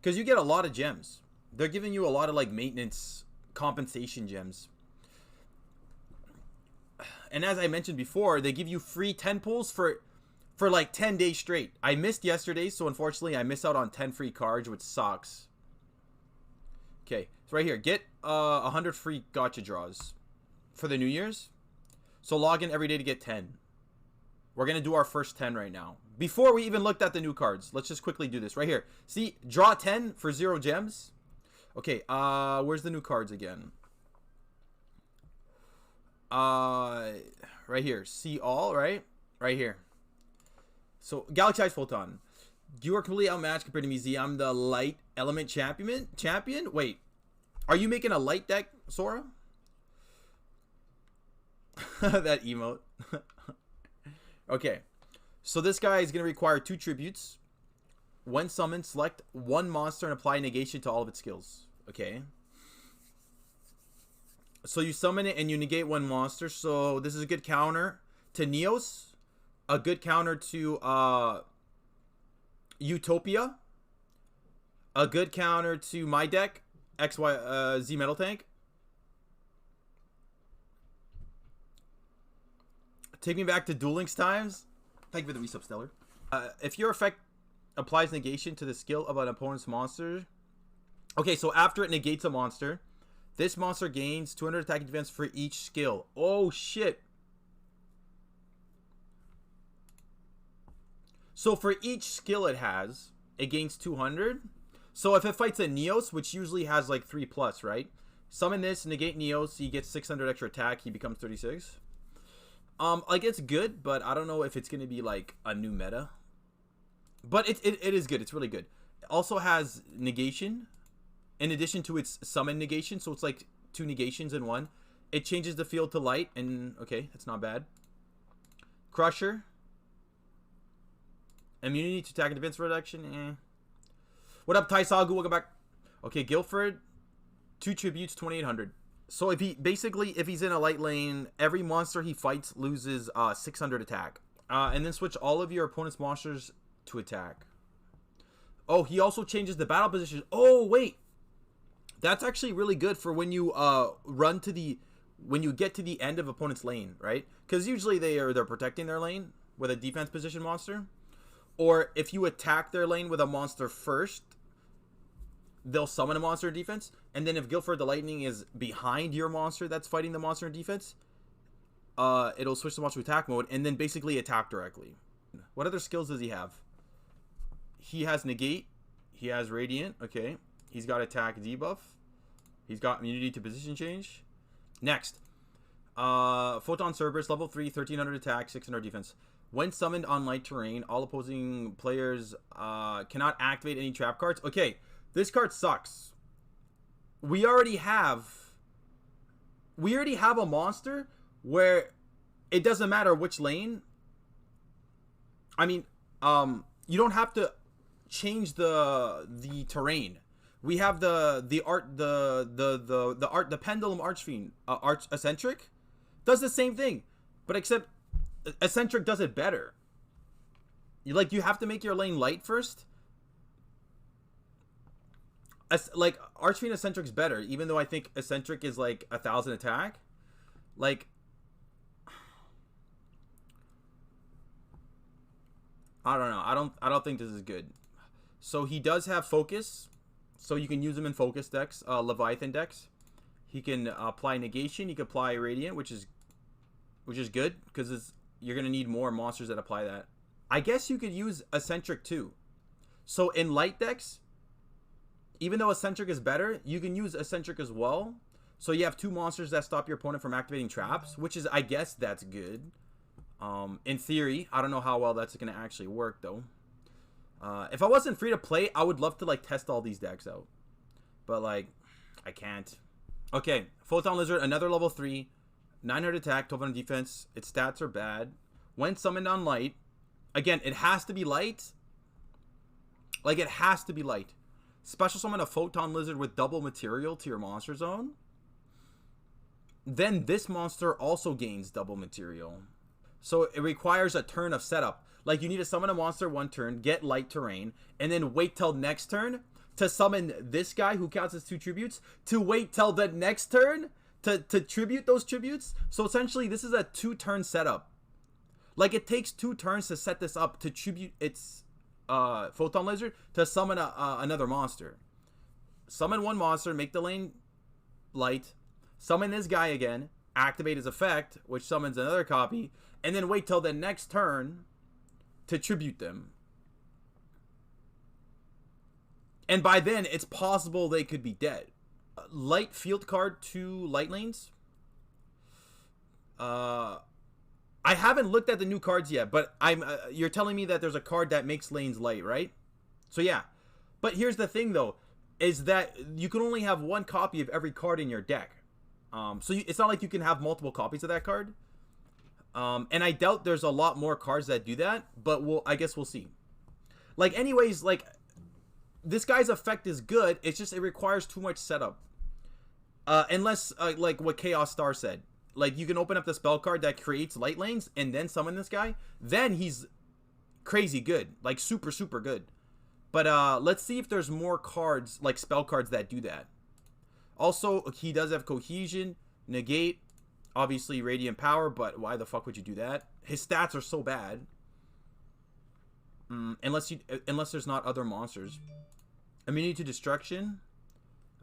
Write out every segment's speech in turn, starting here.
Because you get a lot of gems. They're giving you a lot of like maintenance compensation gems. And as I mentioned before, they give you free 10 pulls for like 10 days straight. I missed yesterday, so unfortunately I missed out on 10 free cards, which sucks. Okay, so right here, get 100 free gacha draws for the New Year's. So log in every day to get 10. We're going to do our first 10 right now. Before we even looked at the new cards, let's just quickly do this right here. See, draw 10 for 0 gems. Okay, where's the new cards again? Right here. See all, right? Right here. So, Galaxy Eyes Photon. You are completely outmatched compared to me, Z. I'm the light element champion? Wait. Are you making a light deck, Sora? That emote. Okay. So this guy is going to require 2 tributes. When summoned, select 1 monster and apply negation to all of its skills. Okay. So you summon it and you negate 1 monster. So this is a good counter to Neos. A good counter to Utopia. A good counter to my deck, Z Metal Tank. Take me back to Duel Links times. Thank you for the resub, Stellar. If your effect applies negation to the skill of an opponent's monster. Okay, so after it negates a monster, this monster gains 200 attack and defense for each skill. Oh, shit. So for each skill it has, it gains 200. So if it fights a Neos, which usually has like 3+, right? Summon this, negate Neos, he gets 600 extra attack, he becomes 36. Like it's good, but I don't know if it's gonna be like a new meta. But it is good. It's really good. It also has negation, in addition to its summon negation, so it's like 2 negations in 1. It changes the field to light, and okay, that's not bad. Crusher. Immunity to attack and defense reduction. What up, Taisagu? Welcome back. Okay, Guilford. 2 tributes, 2,800. So if he's in a light lane, every monster he fights loses 600 attack. And then switch all of your opponent's monsters to attack. Oh, he also changes the battle position. Oh, wait. That's actually really good for when you when you get to the end of opponent's lane, right? Because usually they're protecting their lane with a defense position monster. Or if you attack their lane with a monster first, they'll summon a monster in defense. And then if Guilford the Lightning is behind your monster that's fighting the monster in defense, it'll switch the monster to attack mode and then basically attack directly. What other skills does he have? He has negate. He has radiant. Okay. He's got attack debuff. He's got immunity to position change. Next. Photon Cerberus, level 3, 1300 attack, 600 defense. When summoned on light terrain, all opposing players cannot activate any trap cards. Okay, this card sucks. We already have a monster where it doesn't matter which lane. I mean, you don't have to change the terrain. We have the pendulum archfiend, arch eccentric does the same thing, but except eccentric does it better. You have to make your lane light first. Like archfiend eccentric's better, even though I think eccentric is like 1,000 attack. Like, I don't know. I don't think this is good. So he does have focus, so you can use him in focus decks, Leviathan decks. He can apply negation. He can apply radiant, which is good because you're gonna need more monsters that apply that. I guess you could use eccentric too. So in light decks, even though eccentric is better, you can use eccentric as well. So you have 2 monsters that stop your opponent from activating traps, which is, I guess that's good. In theory, I don't know how well that's gonna actually work though. If I wasn't free to play, I would love to like test all these decks out, but like I can't. Okay, Photon Lizard, another level 3, 900 attack, 1200 defense. Its stats are bad. When summoned on light, again, it has to be light. Like, it has to be light. Special summon a Photon Lizard with double material to your monster zone. Then this monster also gains double material. So it requires a turn of setup. Like, you need to summon a monster 1 turn, get light terrain, and then wait till next turn to summon this guy who counts as 2 tributes, to wait till the next turn to tribute those tributes. So essentially, this is a 2-turn setup. Like, it takes 2 turns to set this up to tribute its Photon Lizard to summon another monster. Summon 1 monster, make the lane light, summon this guy again, activate his effect, which summons another copy, and then wait till the next turn to tribute them. And by then, it's possible they could be dead. Light field card 2 light lanes. I haven't looked at the new cards yet, but you're telling me that there's a card that makes lanes light, right? So yeah. But here's the thing, though, is that you can only have 1 copy of every card in your deck. It's not like you can have multiple copies of that card. And I doubt there's a lot more cards that do that, but I guess we'll see. Like, anyways, like, this guy's effect is good. It's just it requires too much setup. Unless, like what Chaos Star said. Like, you can open up the spell card that creates light lanes and then summon this guy. Then he's crazy good. Like, super, super good. But let's see if there's more cards, like spell cards, that do that. Also, he does have Cohesion, Negate, obviously Radiant Power, but why the fuck would you do that? His stats are so bad. Unless there's not other monsters. Immunity to Destruction.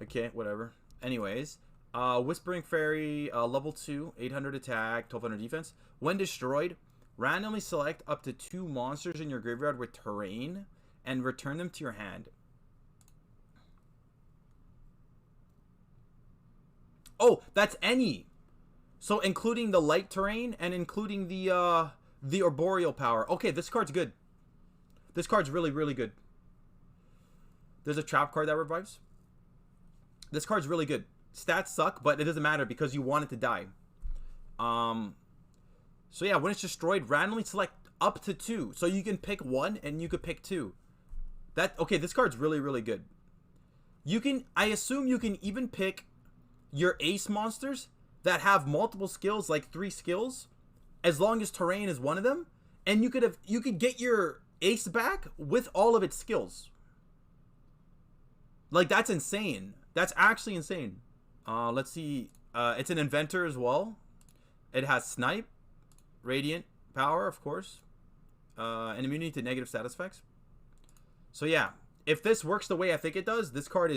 Okay, whatever. Anyways, Whispering Fairy, level 2, 800 attack, 1200 defense. When destroyed, randomly select up to 2 monsters in your graveyard with terrain and return them to your hand. Oh, that's any. So including the light terrain and including the arboreal power. Okay, this card's good. This card's really, really good. There's a trap card that revives. This card's really good. Stats suck, but it doesn't matter because you want it to die. So yeah, when it's destroyed, randomly select up to 2. So you can pick 1 and you could pick 2. Okay, this card's really, really good. I assume you can even pick your ace monsters that have multiple skills, like 3 skills, as long as terrain is one of them, and you could get your ace back with all of its skills. Like, that's insane. That's actually insane. Let's see. It's an inventor as well. It has Snipe, Radiant Power, of course, and immunity to negative status effects. So yeah, if this works the way I think it does, this card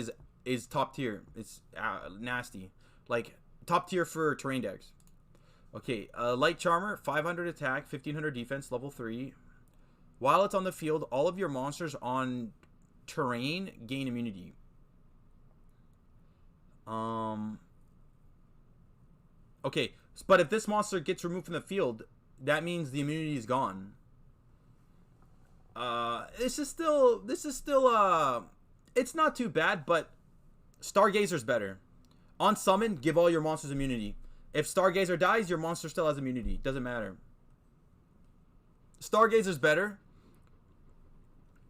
is top tier. It's nasty. Like, top tier for terrain decks. Okay, Light Charmer, 500 attack, 1500 defense, level 3. While it's on the field, all of your monsters on terrain gain immunity. Okay, but if this monster gets removed from the field, that means the immunity is gone. This is still it's not too bad, but Stargazer's better. On summon, give all your monsters immunity. If Stargazer dies, your monster still has immunity. Doesn't matter. Stargazer's better,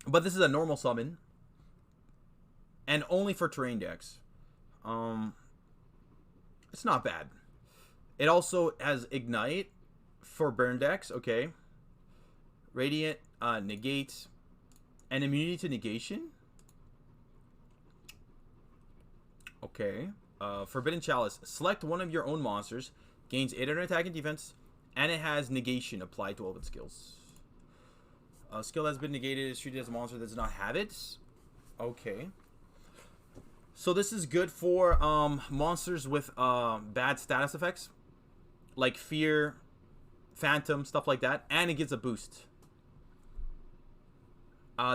but this is a normal summon, and only for terrain decks. It's not bad. It also has Ignite for burn decks. Okay. Radiant, Negate, and immunity to negation. Okay. Forbidden Chalice. Select one of your own monsters. Gains 800 attack and defense. And it has negation applied to all of its skills. A skill that's been negated is treated as a monster that does not have it. Okay. So this is good for monsters with bad status effects. Like Fear, Phantom, stuff like that. And it gives a boost.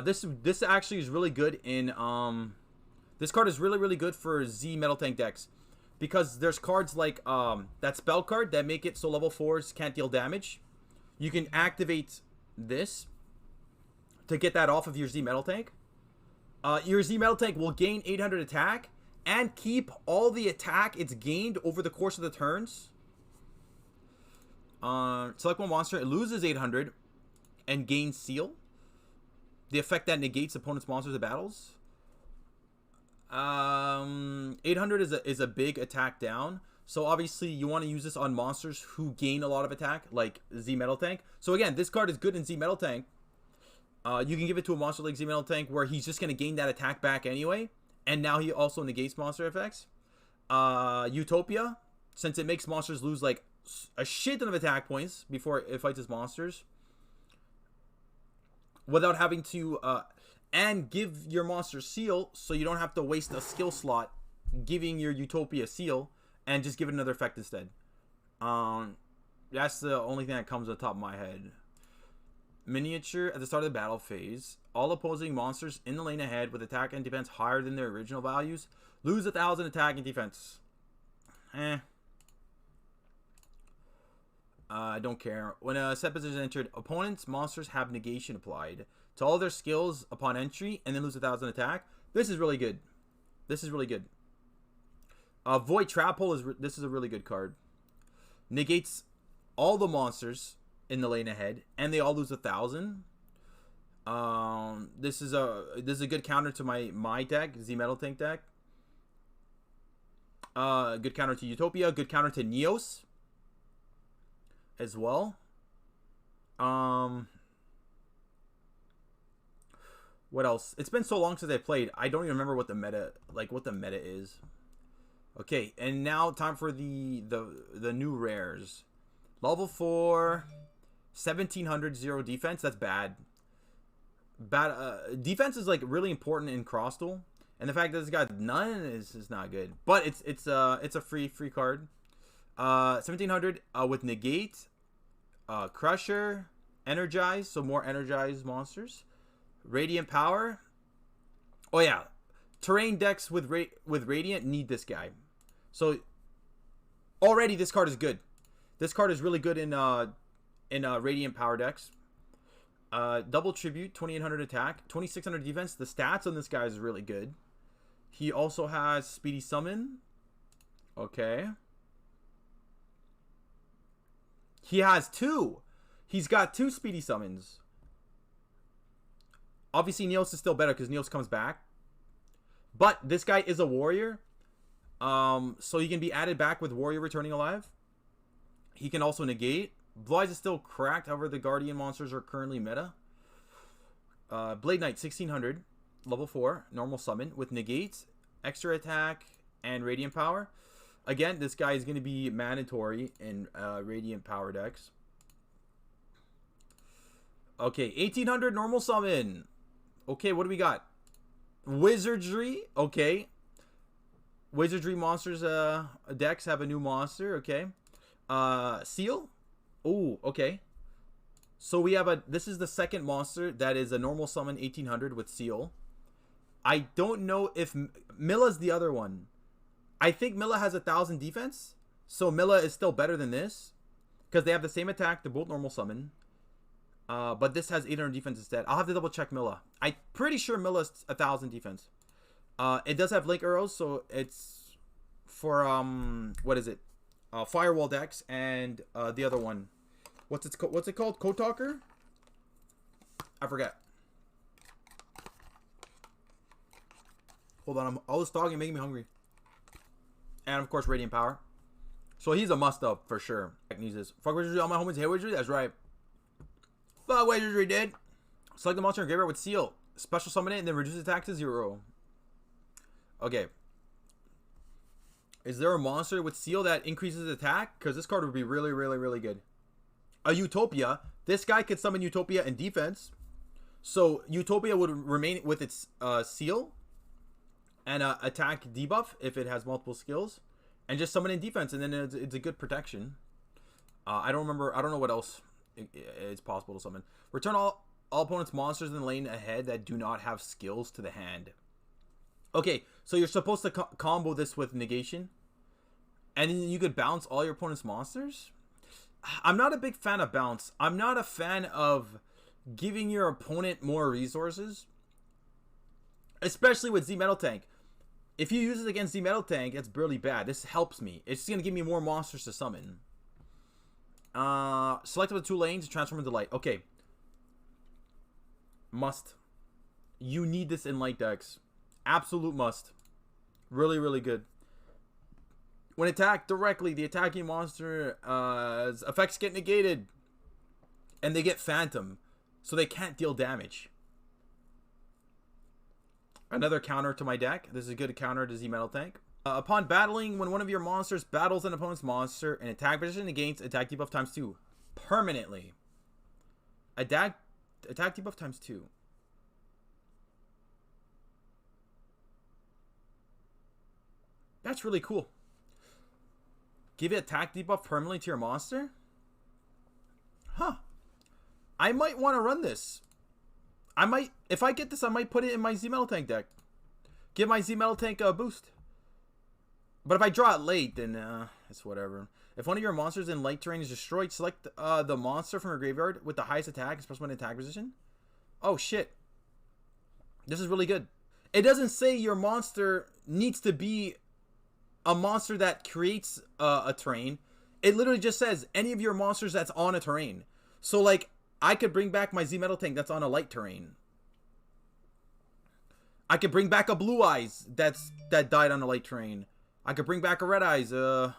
This actually is really good in... This card is really, really good for Z Metal Tank decks. Because there's cards like that spell card that make it so level 4s can't deal damage. You can activate this to get that off of your Z Metal Tank. Your Z Metal Tank will gain 800 attack and keep all the attack it's gained over the course of the turns. Select one monster. It loses 800 and gains Seal. The effect that negates opponent's monsters in battles. 800 is a big attack down. So obviously you want to use this on monsters who gain a lot of attack, like Z Metal Tank. So again, this card is good in Z Metal Tank. You can give it to a monster like Z-Metal Tank where he's just going to gain that attack back anyway. And now he also negates monster effects. Utopia, since it makes monsters lose like a shit ton of attack points before it fights its monsters. Without having to... and give your monster seal so you don't have to waste a skill slot giving your Utopia seal. And just give it another effect instead. That's the only thing that comes on top of my head. Miniature at the start of the battle phase. All opposing monsters in the lane ahead with attack and defense higher than their original values lose 1,000 attack and defense. I don't care. When a set position is entered, opponents' monsters have negation applied to all their skills upon entry and then lose 1,000 attack. This is really good. This is really good. Void Trap Hole is this is a really good card. Negates all the monsters in the lane ahead, and they all lose 1,000. This is a good counter to my deck, Z-Metal Tank deck. Good counter to Utopia. Good counter to Neos as well. What else? It's been so long since I played. I don't even remember what the meta is. Okay, and now time for the new rares. Level 4, 1700 0 defense. That's bad. Defense is like really important in cross duel, and the fact that this got none is not good. But it's a free card. 1700 with negate, crusher, energize, so more energized monsters, radiant power. Oh yeah, terrain decks with radiant need this guy. So already this card is good. This card is really good in radiant power decks. Double tribute, 2800 attack, 2600 defense. The stats on this guy is really good. He also has speedy summon. Okay. He has 2. He's got 2 speedy summons. Obviously, Neos is still better because Neos comes back. But this guy is a warrior. So he can be added back with warrior returning alive. He can also negate. Blue Eyes is still cracked. However, the Guardian monsters are currently meta. Blade Knight, 1600. Level 4. Normal summon with negates, extra attack, and radiant power. Again, this guy is going to be mandatory in radiant power decks. Okay, 1800 normal summon. Okay, what do we got? Wizardry. Okay. Wizardry monsters decks have a new monster. Okay. Seal. Oh, okay. So we have this is the second monster that is a normal summon 1800 with seal. I don't know if Milla's the other one. I think Milla has 1,000 defense. So Milla is still better than this. Because they have the same attack. They're both normal summon. But this has 800 defense instead. I'll have to double check Milla. I'm pretty sure Milla's 1,000 defense. It does have link arrows. So it's for, what is it? Firewall decks and the other one. What's it called? Code Talker? I forget. Hold on. All this talking making me hungry. And of course, Radiant Power. So he's a must-up for sure. Needs this. Fuck Wizardry. All my homies hate Wizardry. That's right. Fuck Wizardry, dude. Select the monster in graveyard with seal. Special summon it and then reduce attack to 0. Okay. Is there a monster with seal that increases attack? Because this card would be really, really, really good. A Utopia. This guy could summon Utopia in defense. So Utopia would remain with its seal and attack debuff if it has multiple skills, and just summon in defense, and then it's a good protection. I don't know what else it's possible to summon. Return all opponents' monsters in the lane ahead that do not have skills to the hand. Okay, so you're supposed to combo this with negation, and then you could bounce all your opponent's monsters. I'm not a big fan of bounce. I'm not a fan of giving your opponent more resources, especially with Z-Metal Tank. If you use it against Z-Metal Tank, it's really bad. This helps me. It's going to give me more monsters to summon. Select the 2 lanes, transform into light. Okay. Must. You need this in light decks. Absolute must. Really, really good. When attacked directly, the attacking monster effects get negated. And they get Phantom. so they can't deal damage. Another counter to my deck. This is a good counter to Z Metal Tank. Upon battling, when one of your monsters battles an opponent's monster, an attack position negates attack debuff times 2 permanently. Attack debuff times 2. That's really cool. Give it attack debuff permanently to your monster? Huh. I might want to run this. I might, if I get this, I might put it in my Z Metal Tank deck. Give my Z Metal Tank a boost. But if I draw it late, then it's whatever. If one of your monsters in light terrain is destroyed, select the monster from your graveyard with the highest attack, express one attack position. Oh shit. This is really good. It doesn't say your monster needs to be a monster that creates a terrain. It literally just says any of your monsters that's on a terrain. So like, I could bring back my Z Metal Tank that's on a light terrain. I could bring back a Blue Eyes that died on a light terrain. I could bring back a Red Eyes. I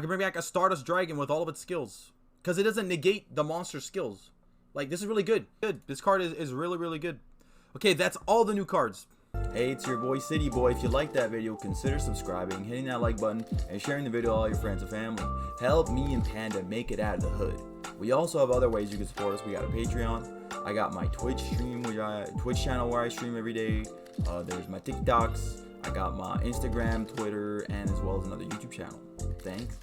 could bring back a Stardust Dragon with all of its skills, because it doesn't negate the monster's skills. Like, this is really good. This card is really, really good. Okay, that's all the new cards. Hey, it's your boy City Boy. If you liked that video, consider subscribing, hitting that like button, and sharing the video to all your friends and family. Help me and Panda make it out of the hood. We also have other ways you can support us. We got a Patreon. I got my Twitch stream, Twitch channel where I stream every day. There's my TikToks. I got my Instagram, Twitter, and as well as another YouTube channel. Thanks.